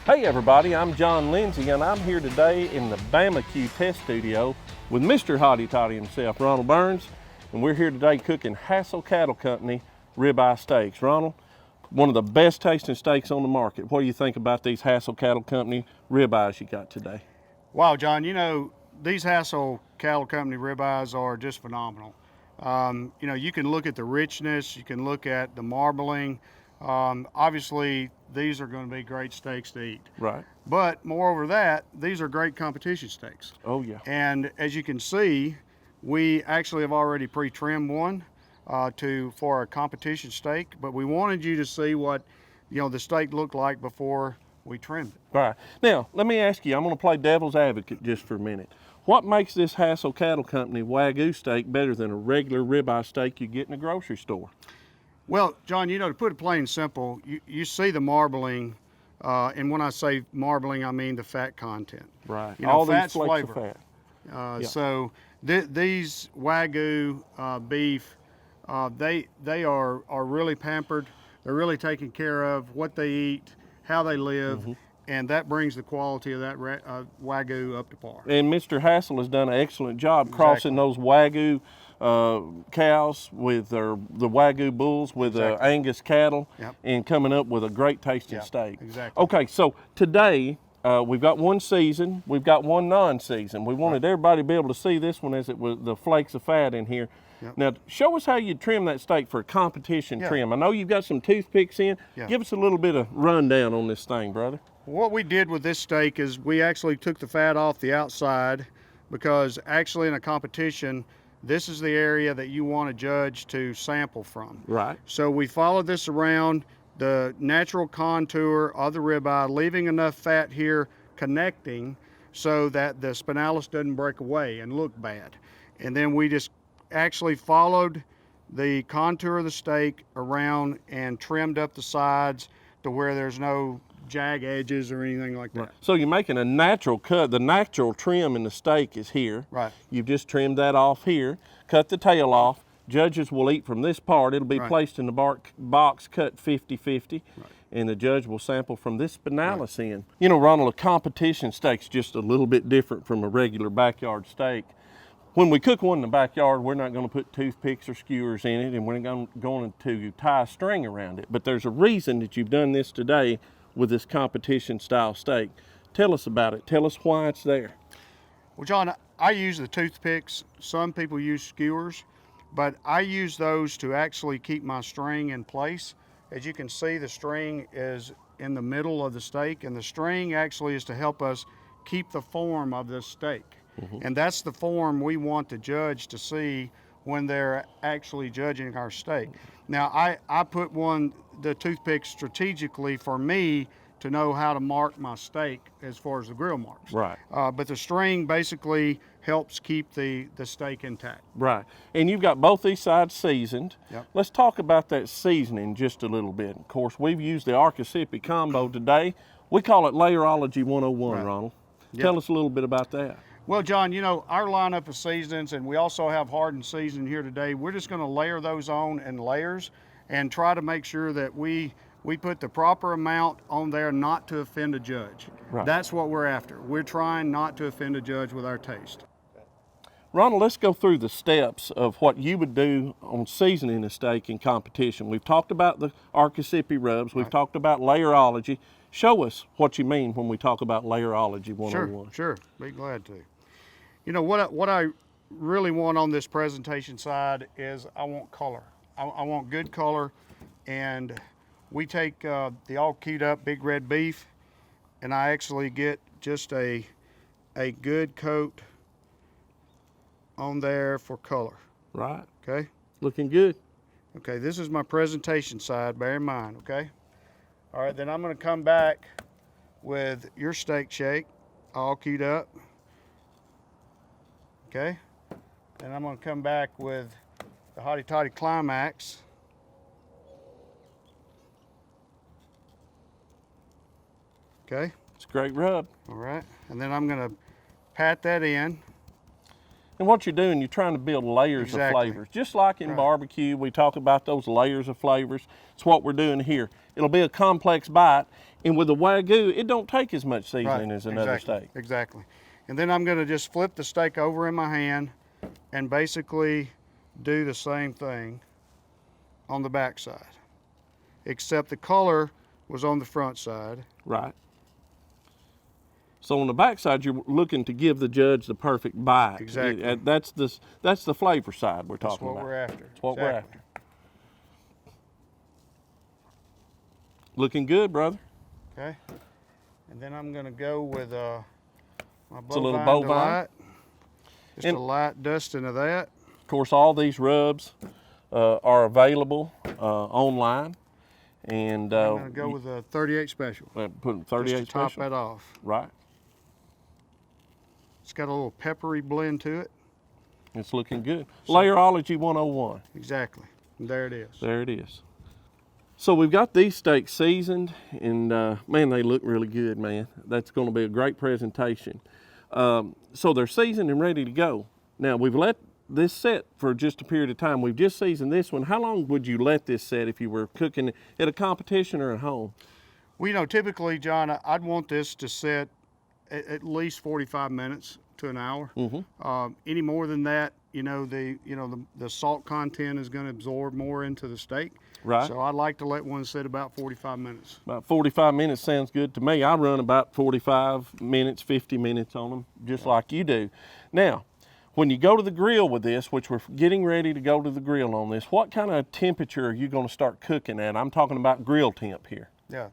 Hey everybody, I'm John Lindsey and I'm here today in the Bama-Q test studio with Mr. Hotty Toddy himself, Ronald Burns, and we're here today cooking Hassell Cattle Company Ribeye steaks. Ronald, one of the best tasting steaks on the market. What do you think about these Hassell Cattle Company ribeyes you got today? Wow, John, you know, these Hassell Cattle Company ribeyes are just phenomenal. You know, you can look at the richness, you can look at the marbling. Obviously, these are going to be great steaks to eat. Right. But moreover that, these are great competition steaks. Oh yeah. And as you can see, we actually have already pre-trimmed one for a competition steak, but we wanted you to see what, you know, the steak looked like before we trimmed it. All right. Now, let me ask you, I'm going to play devil's advocate just for a minute. What makes this Hassell Cattle Company Wagyu steak better than a regular ribeye steak you get in a grocery store? Well, John, you know, to put it plain and simple, you see the marbling, and when I say marbling, I mean the fat content. Right. You know, all fat's these flakes flavor. of fat. Yeah. So these Wagyu beef, they are really pampered. They're really taken care of, what they eat, how they live, and that brings the quality of that Wagyu up to par. And Mr. Hassell has done an excellent job crossing those Wagyu cows with the Wagyu bulls with Angus cattle and coming up with a great tasting steak. Exactly. Okay, so today we've got one season, we've got one non-season. We wanted everybody to be able to see this one as it was the flakes of fat in here. Now, show us how you trim that steak for a competition trim. I know you've got some toothpicks in. Give us a little bit of rundown on this thing, brother. What we did with this steak is we actually took the fat off the outside, because actually in a competition, this is the area that you want a judge to sample from. Right. So we followed this around the natural contour of the ribeye, leaving enough fat here connecting so that the spinalis doesn't break away and look bad. And then we just actually followed the contour of the steak around and trimmed up the sides to where there's no jag edges or anything like that. Right. So you're making a natural cut. The natural trim in the steak is here. Right. You've just trimmed that off here, cut the tail off. Judges will eat from this part. It'll be placed in the box cut 50-50, and the judge will sample from this spinalis end. You know, Ronald, a competition steak's just a little bit different from a regular backyard steak. When we cook one in the backyard, we're not going to put toothpicks or skewers in it, and we're not going to tie a string around it. But there's a reason that you've done this today with this competition style steak. Tell us about it. Tell us why it's there. Well, John, I use the toothpicks. Some people use skewers, but I use those to actually keep my string in place. As you can see, the string is in the middle of the steak, and the string actually is to help us keep the form of this steak. And that's the form we want the judge to see when they're actually judging our steak. Now, I put the toothpick strategically for me to know how to mark my steak as far as the grill marks. Right. But the string basically helps keep the steak intact. Right. And you've got both these sides seasoned. Let's talk about that seasoning just a little bit. Of course, we've used the Archicipi combo today. We call it Layerology 101, Ronald. Tell us a little bit about that. Well, John, you know, our lineup of seasonings, and we also have hardened seasoning here today, we're just going to layer those on in layers and try to make sure that we put the proper amount on there not to offend a judge. Right. That's what we're after. We're trying not to offend a judge with our taste. Ronald, let's go through the steps of what you would do on seasoning a steak in competition. We've talked about the Archicipi rubs. We've talked about layerology. Show us what you mean when we talk about Layerology 101. Sure, be glad to. You know, what I really want on this presentation side is I want color. I want good color, and we take the all queued up big red beef, and I actually get just a good coat on there for color. Right. Okay. Looking good. Okay, this is my presentation side, bear in mind, okay? All right, then I'm gonna come back with your steak shake, all queued up. Okay, then I'm gonna come back with the Hotty Toddy Climax. Okay. It's a great rub. All right, and then I'm gonna pat that in. And what you're doing, you're trying to build layers of flavors. Just like in barbecue, we talk about those layers of flavors. It's what we're doing here. It'll be a complex bite, and with the Wagyu, it don't take as much seasoning as another steak. Exactly. And then I'm gonna just flip the steak over in my hand and basically do the same thing on the back side, except the color was on the front side. Right. So on the back side, you're looking to give the judge the perfect bite. Exactly. That's the flavor side we're talking about. That's what we're after. That's what we're after. Looking good, brother. Okay. And then I'm going to go with my a little bovine bovine. delight. Just a light dusting of that. Of course, all these rubs are available online. And I'm going to go with a 38 special. Put 38 just to top special. that off. Right. It's got a little peppery blend to it. It's looking good. Layerology 101. Exactly. And there it is. There it is. So we've got these steaks seasoned, and man, they look really good, man. That's going to be a great presentation. So they're seasoned and ready to go. Now, we've let this set for just a period of time. We've just seasoned this one. How long would you let this set if you were cooking at a competition or at home? Well, you know, typically, John, I'd want this to set at least 45 minutes to an hour. Any more than that, the salt content is going to absorb more into the steak. Right. So I like to let one sit about 45 minutes. About 45 minutes sounds good to me. I run about 45 minutes, 50 minutes on them, just like you do. Now, when you go to the grill with this, which we're getting ready to go to the grill on this, what kind of temperature are you going to start cooking at? I'm talking about grill temp here. Yeah.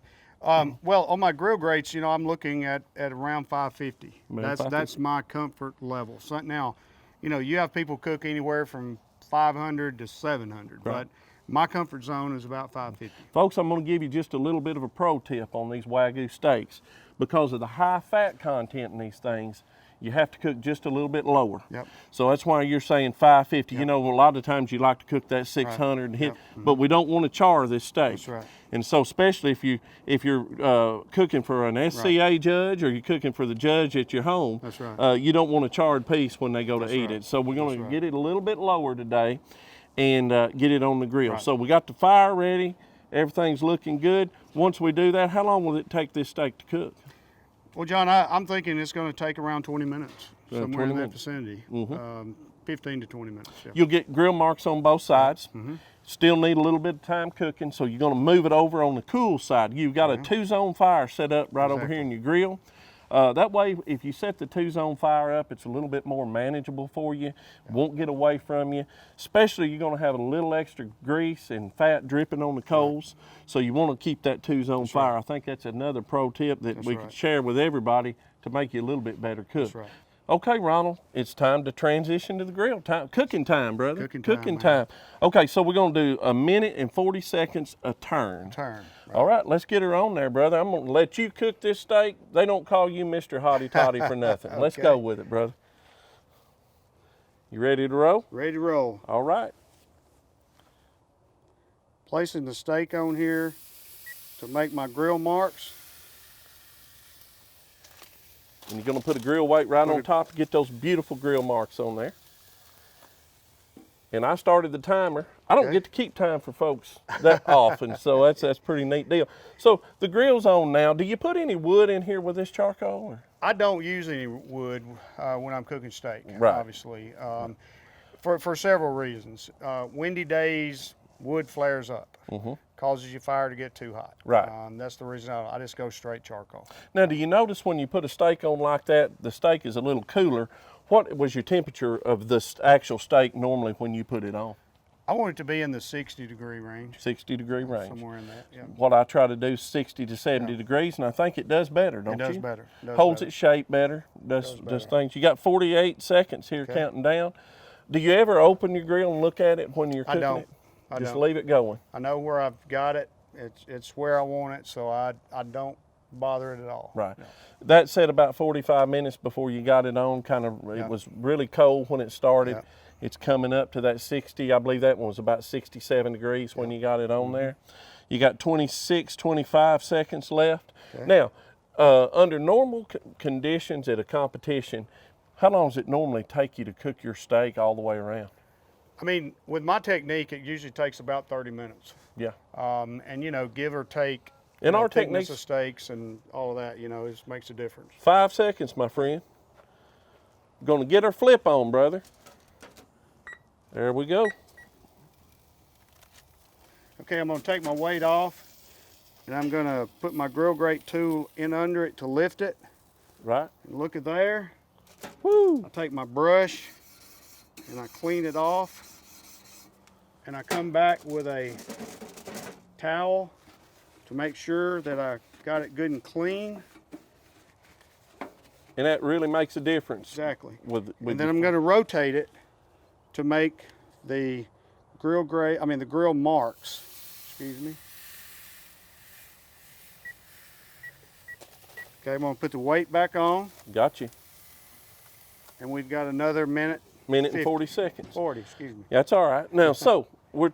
Well, on my grill grates, I'm looking at around 550. That's my comfort level. So now, you have people cook anywhere from 500 to 700, but my comfort zone is about 550. Folks, I'm going to give you just a little bit of a pro tip on these Wagyu steaks. Because of the high fat content in these things, you have to cook just a little bit lower. Yep. So that's why you're saying 550. Yep. A lot of times you like to cook that 600 and hit, but we don't want to char this steak. That's right. And so especially if you're cooking for an SCA judge or you're cooking for the judge at your home, that's right. You don't want a charred piece when they go to eat it. So we're going to get it a little bit lower today and get it on the grill. Right. So we got the fire ready. Everything's looking good. Once we do that, how long will it take this steak to cook? Well, John, I'm thinking it's going to take around 20 minutes, somewhere 20 in minutes. that vicinity. 15 to 20 minutes. Yeah. You'll get grill marks on both sides. Still need a little bit of time cooking, so you're going to move it over on the cool side. You've got a 2-zone fire set up right over here in your grill. That way, if you set the 2-zone fire up, it's a little bit more manageable for you. Won't get away from you. Especially, you're going to have a little extra grease and fat dripping on the coals. So you want to keep that 2-zone fire. I think that's another pro tip that we could share with everybody to make you a little bit better cook. That's right. Okay, Ronald, it's time to transition to the grill time. Cooking time, brother. Cooking time. Okay, so we're going to do 1 minute and 40 seconds a turn. Right. All right, let's get her on there, brother. I'm going to let you cook this steak. They don't call you Mr. Hotty Toddy for nothing. Okay. Let's go with it, brother. You ready to roll? Ready to roll. All right. Placing the steak on here to make my grill marks. And you're going to put a grill weight right on top to get those beautiful grill marks on there. And I started the timer. I don't get to keep time for folks that often, so that's a pretty neat deal. So the grill's on now. Do you put any wood in here with this charcoal? Or? I don't use any wood when I'm cooking steak, obviously, for several reasons. Windy days, wood flares up, causes your fire to get too hot. Right. That's the reason I just go straight charcoal. Now, do you notice when you put a steak on like that, the steak is a little cooler? What was your temperature of the actual steak normally when you put it on? I want it to be in the 60-degree range. 60-degree range. Somewhere in that, yeah. What I try to do is 60 to 70 degrees, and I think it does better, don't you? It does better. Holds its shape better, does things. You got 48 seconds here counting down. Do you ever open your grill and look at it when you're cooking it? I Just don't. Leave it going. I know where I've got it. It's where I want it, so I don't bother it at all. Right. No. That said, about 45 minutes before you got it on, it was really cold when it started. Yeah. It's coming up to that 60. I believe that one was about 67 degrees when you got it on there. You got 26, 25 seconds left. Okay. Now, under normal conditions at a competition, How long does it normally take you to cook your steak all the way around? I mean, with my technique, it usually takes about 30 minutes. Yeah. And you know, give or take, In our thickness techniques, of steaks and all of that, you know, it makes a difference. 5 seconds, my friend. Gonna get our flip on, brother. There we go. Okay, I'm gonna take my weight off, and I'm gonna put my grill grate tool in under it to lift it. Right. And look at there. Woo! I take my brush and I clean it off, and I come back with a towel to make sure that I got it good and clean. And that really makes a difference. Exactly. With And then I'm going to rotate it to make the grill the grill marks. Excuse me. Okay, I'm going to put the weight back on. Got you. And we've got another minute. Minute and 40 seconds. 40, excuse me. That's all right. Now, so we're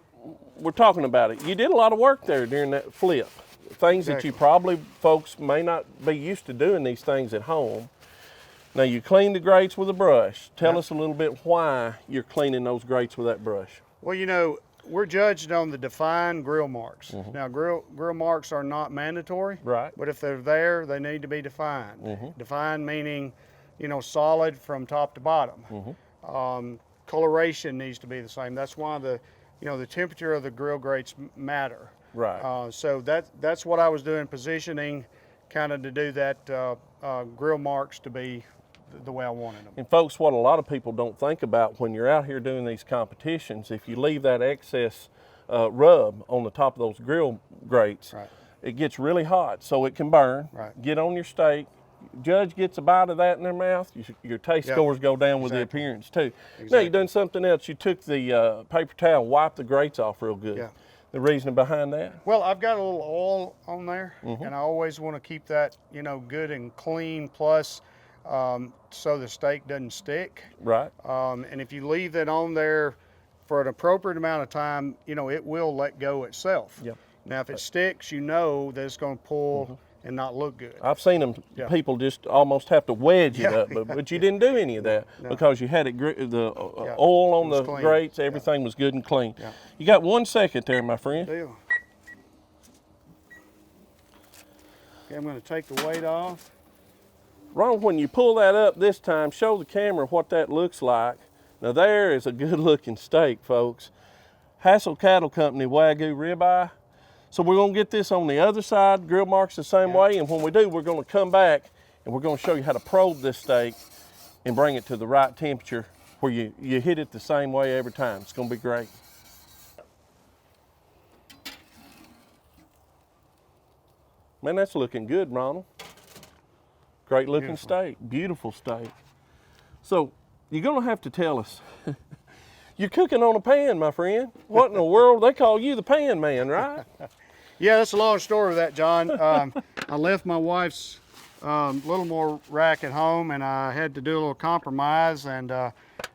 talking about it. You did a lot of work there during that flip. Things that you probably, folks, may not be used to doing these things at home. Now, you clean the grates with a brush. Tell us a little bit why you're cleaning those grates with that brush. Well, you know, we're judged on the defined grill marks. Now, grill marks are not mandatory. Right. But if they're there, they need to be defined. Defined meaning, you know, solid from top to bottom. Coloration needs to be the same. That's why the temperature of the grill grates matter. Right. So that's what I was doing, positioning kind of to do that grill marks to be the way I wanted them. And folks, what a lot of people don't think about when you're out here doing these competitions, if you leave that excess rub on the top of those grill grates, it gets really hot, so it can burn, get on your steak. Judge gets a bite of that in their mouth, your taste scores go down with the appearance too. Now, you've done something else. You took the paper towel and wiped the grates off real good. The reasoning behind that? Well, I've got a little oil on there, and I always want to keep that, you know, good and clean, plus so the steak doesn't stick. Right. And if you leave that on there for an appropriate amount of time, you know, it will let go itself. Yep. Now, if it sticks, you know that it's going to pull and not look good. I've seen them, people just almost have to wedge it up, but you didn't do any of that because you had it, the oil on the grates, everything was good and clean. You got 1 second there, my friend. Deal. Okay, I'm going to take the weight off. Ron, when you pull that up this time, show the camera what that looks like. Now there is a good looking steak, folks. Hassell Cattle Company Wagyu Ribeye. So we're gonna get this on the other side, grill marks the same way, and when we do, we're gonna come back and we're gonna show you how to probe this steak and bring it to the right temperature where you hit it the same way every time. It's gonna be great. Man, that's looking good, Ronald. Great looking steak, beautiful steak. So you're gonna have to tell us, you're cooking on a pan, my friend. What in the world? They call you the pan man, right? Yeah, that's a long story with that, John. I left my wife's little more rack at home, and I had to do a little compromise, and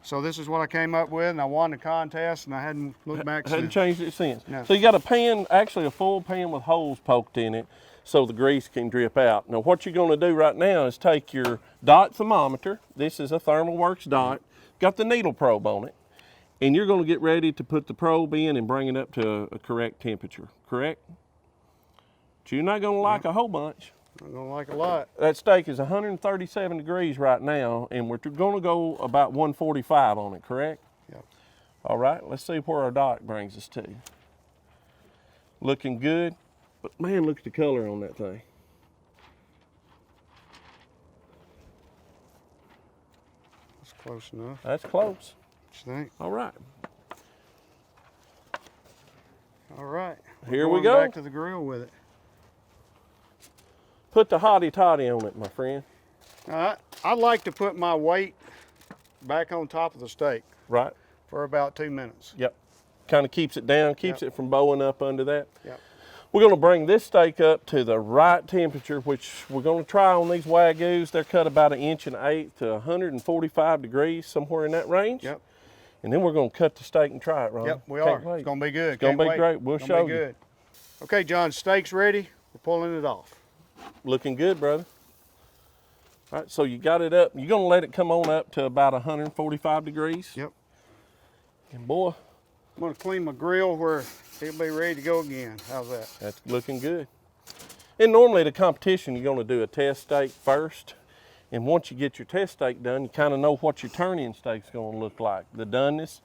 so this is what I came up with, and I won the contest, and I hadn't looked back since. Hadn't changed it since. No. So you got a pan, actually a full pan with holes poked in it so the grease can drip out. Now what you're gonna do right now is take your dot thermometer. This is a ThermalWorks dot. Got the needle probe on it. And you're gonna get ready to put the probe in and bring it up to a correct temperature, correct? But you're not gonna like a whole bunch. I'm gonna like a lot. That steak is 137 degrees right now, and we're gonna go about 145 on it, correct? Yep. All right, let's see where our dot brings us to. Looking good, but man, look at the color on that thing. That's close enough. That's close. What you think? All right. All right. Here We're we going go. back to the grill with it. Put the hottie toddy on it, my friend. I like to put my weight back on top of the steak. Right. For about 2 minutes. Yep. Kind of keeps it down, keeps it from bowing up under that. Yep. We're gonna bring this steak up to the right temperature, which we're gonna try on these Wagyus. They're cut about 1/8 inch to 145 degrees, somewhere in that range. Yep. And then we're gonna cut the steak and try it, Ron. Yep, we are. It's gonna be good. It's gonna be great. We'll show you. Good. Okay, John, steak's ready. We're pulling it off. Looking good, brother. All right, so you got it up. You're gonna let it come on up to about 145 degrees. Yep. And boy, I'm gonna clean my grill where it'll be ready to go again. How's that? that's looking good. And normally the competition, you're gonna do a test steak first. And once you get your test steak done, you kind of know what your turn-in steak's gonna look like. The doneness,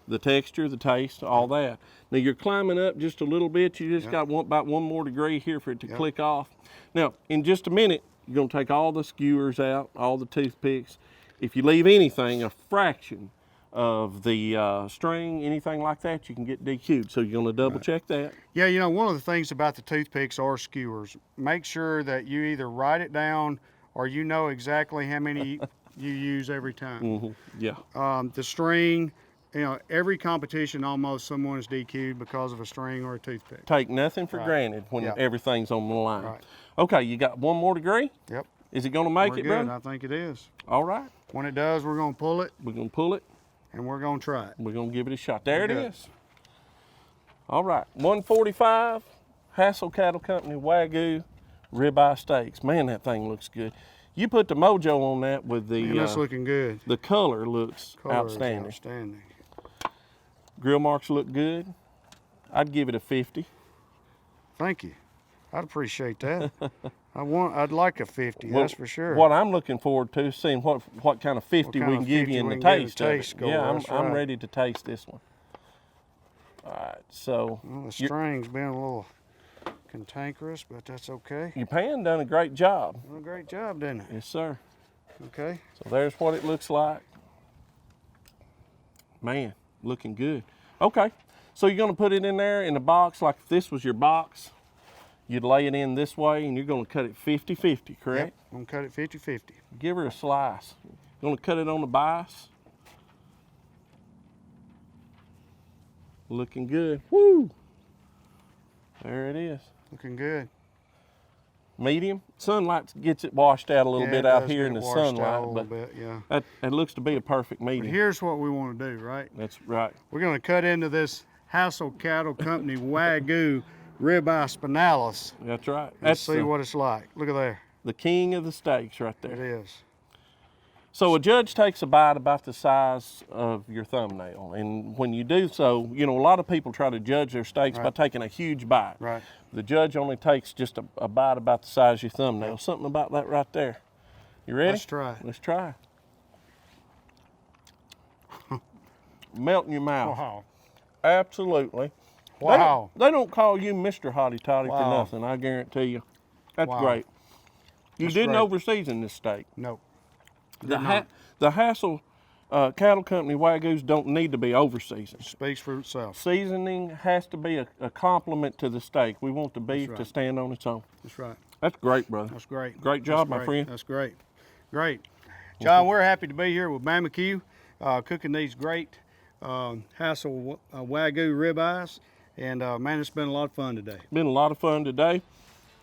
the texture, the taste, all that. Now you're climbing up just a little bit. You just got about one more degree here for it to click off. Now, in just a minute, you're gonna take all the skewers out, all the toothpicks. If you leave anything, a fraction of the string, anything like that, you can get DQ'd. So you're gonna double check that. Yeah, you know, one of the things about the toothpicks or skewers, make sure that you either write it down or you know exactly how many you use every time. Yeah. The string, you know, every competition almost someone is DQ'd because of a string or a toothpick. Take nothing for granted when everything's on the line. Okay, you got one more degree? Yep. Is it gonna make We're it, good. bro? I think it is. All right. When it does, we're gonna pull it We're gonna pull it. and we're gonna try it. We're gonna give it a shot. There it good. is. All right, 145, Hassell Cattle Company Wagyu Ribeye Steaks. Man, that thing looks good. You put the mojo on that with the, And that's looking good. the color looks Color is outstanding. outstanding. Grill marks look good. I'd give it a 50. Thank you. I'd appreciate that. I'd like a 50, Well, that's for sure. What I'm looking forward to is seeing what kind of 50 kind we of can give 50 you in we the can get in taste the of taste it. score, Yeah, that's I'm right. ready to taste this one. All right, so Well, the string's been a little cantankerous, but that's okay. your pan done a great job. Well, great job, didn't it? Yes, sir. Okay. So there's what it looks like. Man, looking good. Okay, so you're gonna put it in there in a box like if this was your box. You'd lay it in this way and you're gonna cut it 50-50, correct? Yep. I'm gonna cut it 50-50. Give her a slice. You're gonna cut it on the bias. Looking good. Woo! There it is. Looking good. Medium. Sunlight gets it washed out a little bit it out does here get in the washed out sunlight, a little but bit, yeah. that looks to be a perfect But medium. here's what we want to do, right? That's right. We're gonna cut into this Hassell Cattle Company Wagyu Ribeye Spinalis That's right. and That's see what it's like. Look at there. the king of the steaks right It there. is. So a judge takes a bite about the size of your thumbnail, and when you do so, you know, a lot of people try to judge their steaks by taking a huge bite. Right. The judge only takes just a bite about the size of your thumbnail. Something about that right there. You ready? Let's try it. Let's try. Melt in your mouth. Wow. Absolutely. Wow. They don't call you Mr. Hotty Toddy for Wow. nothing, I guarantee you. That's Wow. great. You That's didn't great. over-season this steak. Nope. The Hassell Cattle Company Wagyus don't need to be over-seasoned. Speaks for itself. Seasoning has to be a complement to the steak. We want the beef to right. stand on its own. That's right. That's great, brother. That's great. Great job, That's my great. friend. That's great. Great. John, we're happy to be here with Bama-Q, cooking these great Hassell Wagyu ribeyes. And man, it's been a lot of fun today. Been a lot of fun today,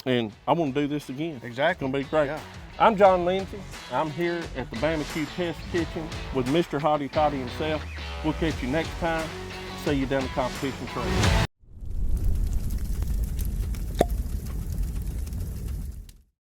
and I want to do this again. Exactly. It's going to be great. Yeah. I'm John Lindsey. I'm here at the Bama-Q Test Kitchen with Mr. Hotty Toddy himself. We'll catch you next time. See you down the competition trail.